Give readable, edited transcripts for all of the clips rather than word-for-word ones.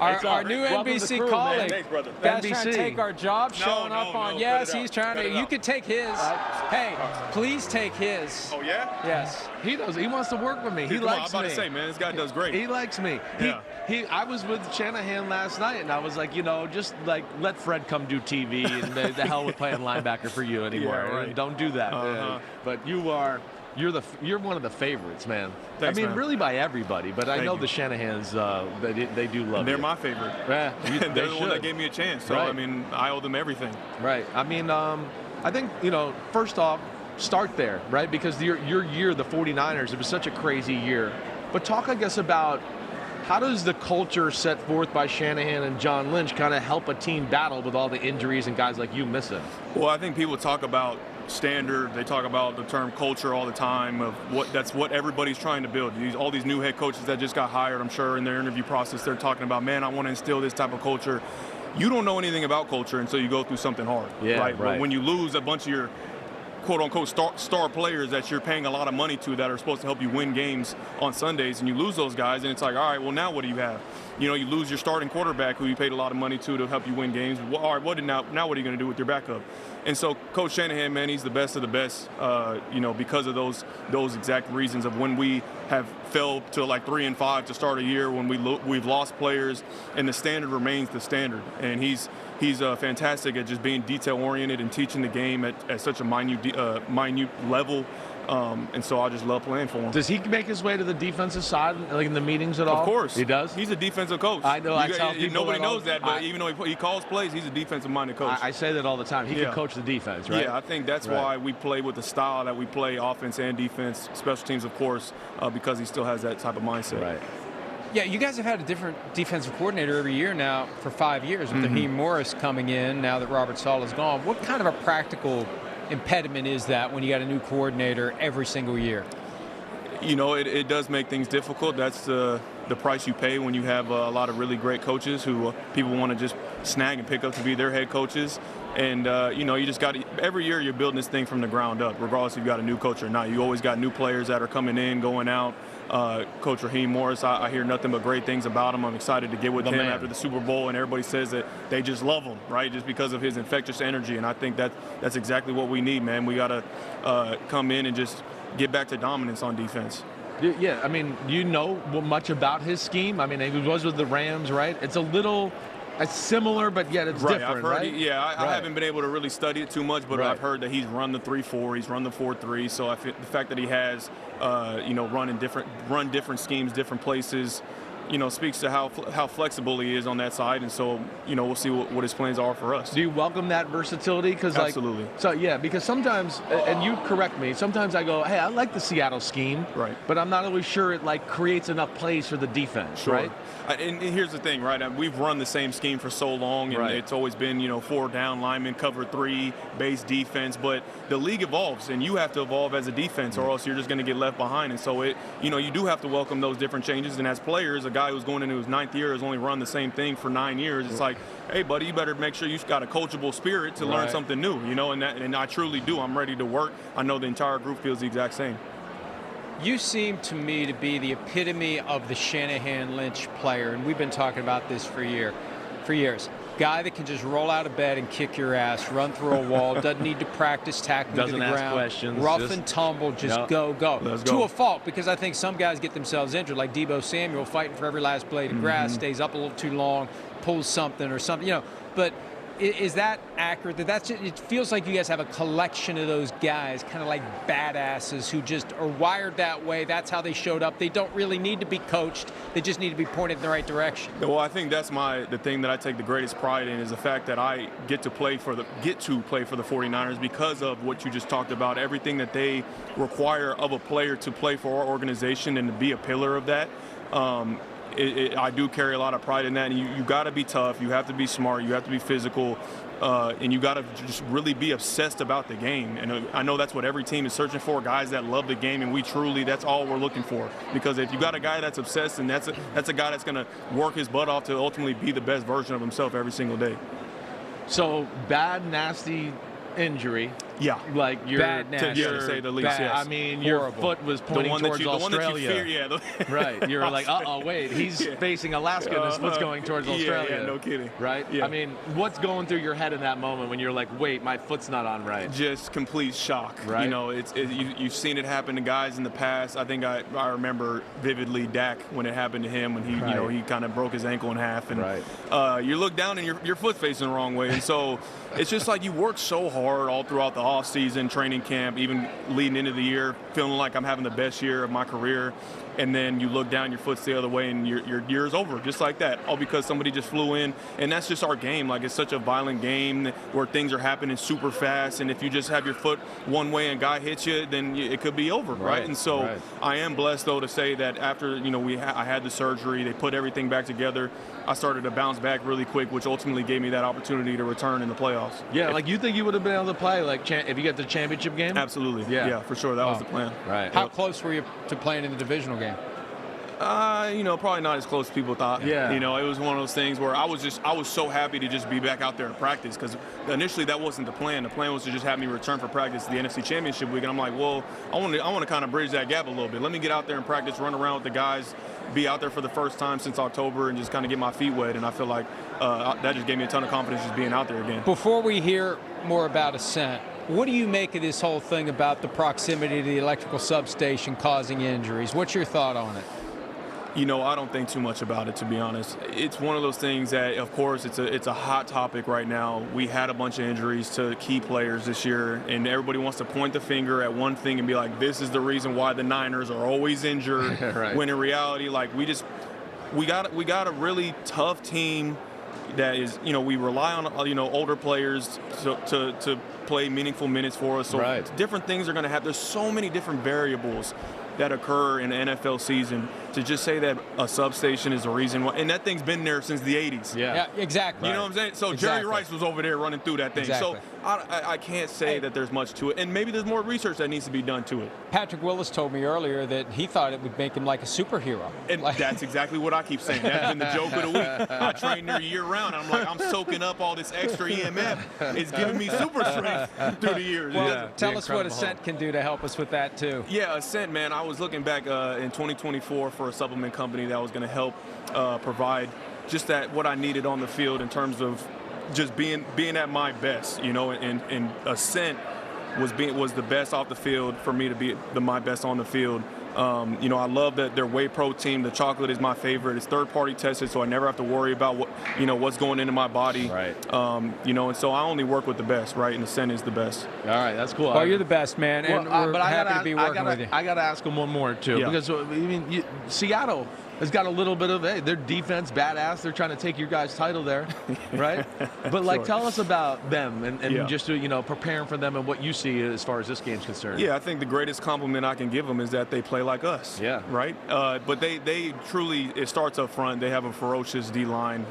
Our new NBC colleague. Thanks, brother. Guys NBC. trying to take our job, showing up on. Yes, he's trying to. You could take his. Hey, please take his. Oh, yeah? Yes. He does. He wants to work with me. He likes me. I was about to say, man, this guy does great. He likes me. Yeah. I was with Shanahan last night, and I was like, just like let Fred come do TV, and the hell with playing linebacker for you anymore. Yeah, right. Don't do that. But you're one of the favorites, man. Thanks, man. Really by everybody, but I know you. the Shanahans, they do love They're you. my favorite. Yeah, They're the one that gave me a chance. So, Right. I mean, I owe them everything. Right. I mean, I think, first off, start there, right? Because your year, the 49ers, it was such a crazy year. But talk, I guess, about how does the culture set forth by Shanahan and John Lynch kind of help a team battle with all the injuries and guys like you missing? Well, I think people talk about standard. They talk about the term culture all the time of that's what everybody's trying to build. All these new head coaches that just got hired, I'm sure in their interview process, they're talking about, man, I want to instill this type of culture. You don't know anything about culture until you go through something hard. Yeah, right. When you lose a bunch of your quote-unquote star players that you're paying a lot of money to that are supposed to help you win games on Sundays, and you lose those guys, and it's like, all right, well, now what do you have? You lose your starting quarterback who you paid a lot of money to help you win games. Well, all right, now what are you going to do with your backup? And so Coach Shanahan, man, he's the best of the best, because of those exact reasons of when we have fell to like 3-5 to start a year, when we've lost players, and the standard remains the standard. And he's fantastic at just being detail-oriented and teaching the game at such a minute level. And so I just love playing for him. Does he make his way to the defensive side, like in the meetings at all? Of course. He does? He's a defensive coach. I know. I tell people nobody knows that, but even though he calls plays, he's a defensive-minded coach. I say that all the time. He can coach the defense, right? Yeah, I think that's why we play with the style that we play, offense and defense, special teams, of course, because he still has that type of mindset. Right. Yeah, you guys have had a different defensive coordinator every year now for 5 years with Raheem Morris coming in now that Robert Saleh is gone. What kind of a practical impediment is that when you got a new coordinator every single year? It does make things difficult. That's the price you pay when you have a lot of really great coaches who people want to just snag and pick up to be their head coaches. And, you just got to, every year you're building this thing from the ground up, regardless if you've got a new coach or not. You always got new players that are coming in, going out. Coach Raheem Morris, I hear nothing but great things about him. I'm excited to get with him after the Super Bowl, and everybody says that they just love him, right, just because of his infectious energy. And I think that's exactly what we need, man. We got to come in and just get back to dominance on defense. Yeah, I mean, much about his scheme? I mean, he was with the Rams, right? It's a little similar, but yet it's different, I've heard right? I haven't been able to really study it too much, but I've heard that he's run the 3-4, he's run the 4-3. So the fact that he has, run different schemes, different places, speaks to how flexible he is on that side. And so, we'll see what his plans are for us. Do you welcome that versatility? Absolutely. Because sometimes, and you correct me, sometimes I go, hey, I like the Seattle scheme, right? But I'm not always sure it creates enough plays for the defense, right? And here's the thing, right? We've run the same scheme for so long, and it's always been, 4 down linemen, cover 3, base defense. But the league evolves, and you have to evolve as a defense, or else you're just going to get left behind. And so you do have to welcome those different changes. And as players, a guy who's going into his 9th year has only run the same thing for 9 years. It's like, hey, buddy, you better make sure you've got a coachable spirit to learn something new, and I truly do. I'm ready to work. I know the entire group feels the exact same. You seem to me to be the epitome of the Shanahan-Lynch player, and we've been talking about this for years. Guy that can just roll out of bed and kick your ass, run through a wall, doesn't need to practice tackling to the ground. Ask questions. Rough and tumble, go. Let's to go. a fault, because I think some guys get themselves injured, like Deebo Samuel fighting for every last blade of grass, stays up a little too long, pulls something or something, But is that accurate? It feels like you guys have a collection of those guys, kind of like badasses who just are wired that way. That's how they showed up. They don't really need to be coached. They just need to be pointed in the right direction. Well, I think that's the thing that I take the greatest pride in is the fact that I get to play for the 49ers because of what you just talked about. Everything that they require of a player to play for our organization and to be a pillar of that. I do carry a lot of pride in that. And you got to be tough. You have to be smart. You have to be physical. And you got to just really be obsessed about the game. And I know that's what every team is searching for, guys that love the game. And that's all we're looking for. Because if you got a guy that's obsessed, and that's a guy that's going to work his butt off to ultimately be the best version of himself every single day. So, bad, nasty injury. Yeah. Like you're Bad nasty. To say the least, Bad. yes. I mean, your Horrible. foot was pointing towards the one that Australia. you fear, yeah. Right. You're like, wait, he's facing Alaska and his foot's going towards Australia. Yeah, no kidding. Right? Yeah. I mean, what's going through your head in that moment when you're like, wait, my foot's not on right? Just complete shock. Right. You know, you've seen it happen to guys in the past. I think I remember vividly Dak when it happened to him when he, you know, he kind of broke his ankle in half. And you look down and your foot's facing the wrong way. And so it's just like you work so hard all throughout the off season, training camp, even leading into the year, feeling like I'm having the best year of my career. And then you look down, your foot's the other way, and your year's over, just like that, all because somebody just flew in. And that's just our game. Like, it's such a violent game where things are happening super fast, and if you just have your foot one way and a guy hits you, then it could be over, right? And so I am blessed, though, to say that after, you know, I had the surgery, they put everything back together, I started to bounce back really quick, which ultimately gave me that opportunity to return in the playoffs. Yeah, like you think you would have been able to play, like, if you get the championship game? Absolutely. Yeah, for sure. That was the plan. Right. How close were you to playing in the divisional game? You know, probably not as close as people thought. Yeah. You know, it was one of those things where I was so happy to just be back out there to practice, because initially that wasn't the plan. The plan was to just have me return for practice the NFC Championship week. And I'm like, well, I want to kind of bridge that gap a little bit. Let me get out there and practice, run around with the guys, be out there for the first time since October, and just kind of get my feet wet. And I feel like that just gave me a ton of confidence just being out there again. Before we hear more about Ascent, what do you make of this whole thing about the proximity to the electrical substation causing injuries? What's your thought on it? You know, I don't think too much about it, to be honest. It's one of those things that, of course, it's a hot topic right now. We had a bunch of injuries to key players this year, and everybody wants to point the finger at one thing and be like, this is the reason why the Niners are always injured. Right. When in reality, like, we got a really tough team that is, you know, we rely on, you know, older players to play meaningful minutes for us. So different things are going to happen. There's so many different variables that occur in the NFL season. To just say that a substation is the reason why, and that thing's been there since the 80s. Yeah, exactly. You know what I'm saying? So Jerry Rice was over there running through that thing. Exactly. So I can't say that there's much to it, and maybe there's more research that needs to be done to it. Patrick Willis told me earlier that he thought it would make him like a superhero. And that's exactly what I keep saying. That's been the joke of the week. I train there year round. I'm like, I'm soaking up all this extra EMF. It's giving me super strength through the years. Well, tell us what Ascent can do to help us with that, too. Yeah, Ascent, man. I was looking back in 2024 for a supplement company that was going to help provide just that what I needed on the field in terms of just being at my best, you know, and Ascent was the best off the field for me to be my best on the field. You know, I love that their whey protein. The chocolate is my favorite. It's third-party tested, so I never have to worry about what's going into my body. Right. You know, and so I only work with the best, right? And Ascent is the best. All right, that's cool. Well, you're the best, man, and we're happy to be working with you. I got to ask him one more, too, because, I mean, Seattle has got a little bit of, their defense badass. They're trying to take your guys' title there, right? But, like, tell us about them and just, you know, preparing for them and what you see as far as this game's concerned. Yeah, I think the greatest compliment I can give them is that they play like us. Yeah. Right? But they truly, it starts up front. They have a ferocious D-line,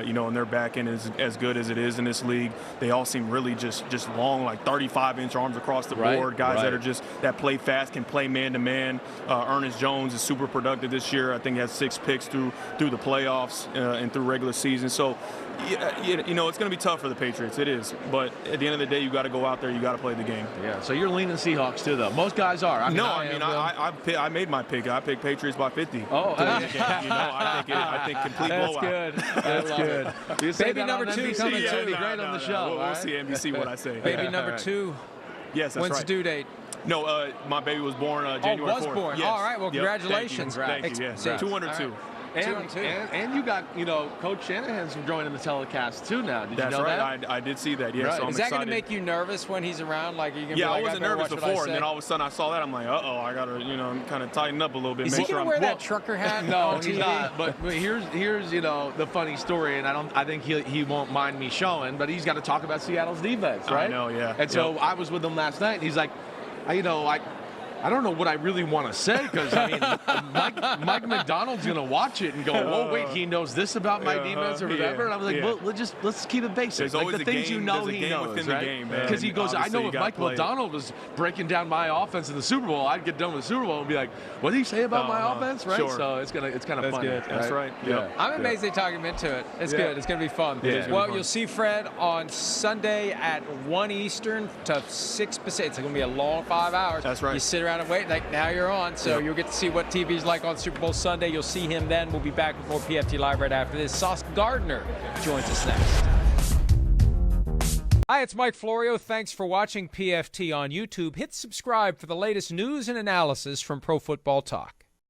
you know, and their back end is as good as it is in this league. They all seem really just long, like 35-inch arms across the board. Guys that play fast, can play man-to-man. Ernest Jones is super productive this year. I think he has 6 picks through the playoffs and through regular season. So, you know, it's going to be tough for the Patriots. It is. But at the end of the day, you got to go out there. You got to play the game. Yeah. So you're leaning Seahawks too, though. Most guys are. I made my pick. I picked Patriots by 50. Oh, you know, I think complete blowout. That's good. You say Baby that number on 2 NBC, coming it's to gonna be you. great on the show. We'll see NBC what I say. Baby number 2. Yes, that's When's right. the due date? No, my baby was born January 4th. Born. Yes. All right. Well, congratulations. Thank you. Yeah. 2 under 2. And you got, you know, Coach Shanahan's joining the telecast too now. Did you know right. that? I did see that. Yeah. Right. So I'm Is that excited. going to make you nervous when he's around? Like, I wasn't nervous before, and then all of a sudden I saw that. I'm like, I got to, you know, kind of tighten up a little bit. Is he going to wear that trucker hat? No, he's not. But here's you know, the funny story, and I think he won't mind me showing, but he's got to talk about Seattle's defense, right? I know, yeah. And so I was with him last night, and he's like, you know, I don't know what I really want to say because, I mean, Mike McDonald's going to watch it and go, whoa, wait, he knows this about my defense or whatever. And I was like, well, let's keep it basic. There's like always the a things game, you know there's a he game knows, within right? the game, Because he goes, I know if Mike play. McDonald was breaking down my offense in the Super Bowl, I'd get done with the Super Bowl and be like, what did he say about my offense, right? Sure. So it's kind of fun. Good. That's right. Yeah. I'm amazed they talk him into it. It's good. It's going to be fun. Yeah. Well, you'll see Fred on Sunday at 1 Eastern to 6 Pacific. It's going to be a long 5 hours. That's right. You sit around and wait. Like, now you're on. So you'll get to see what TV's like on Super Bowl Sunday. You'll see him then. We'll be back with more PFT Live right after this. Sauce Gardner joins us next. Hi, it's Mike Florio. Thanks for watching PFT on YouTube. Hit subscribe for the latest news and analysis from Pro Football Talk.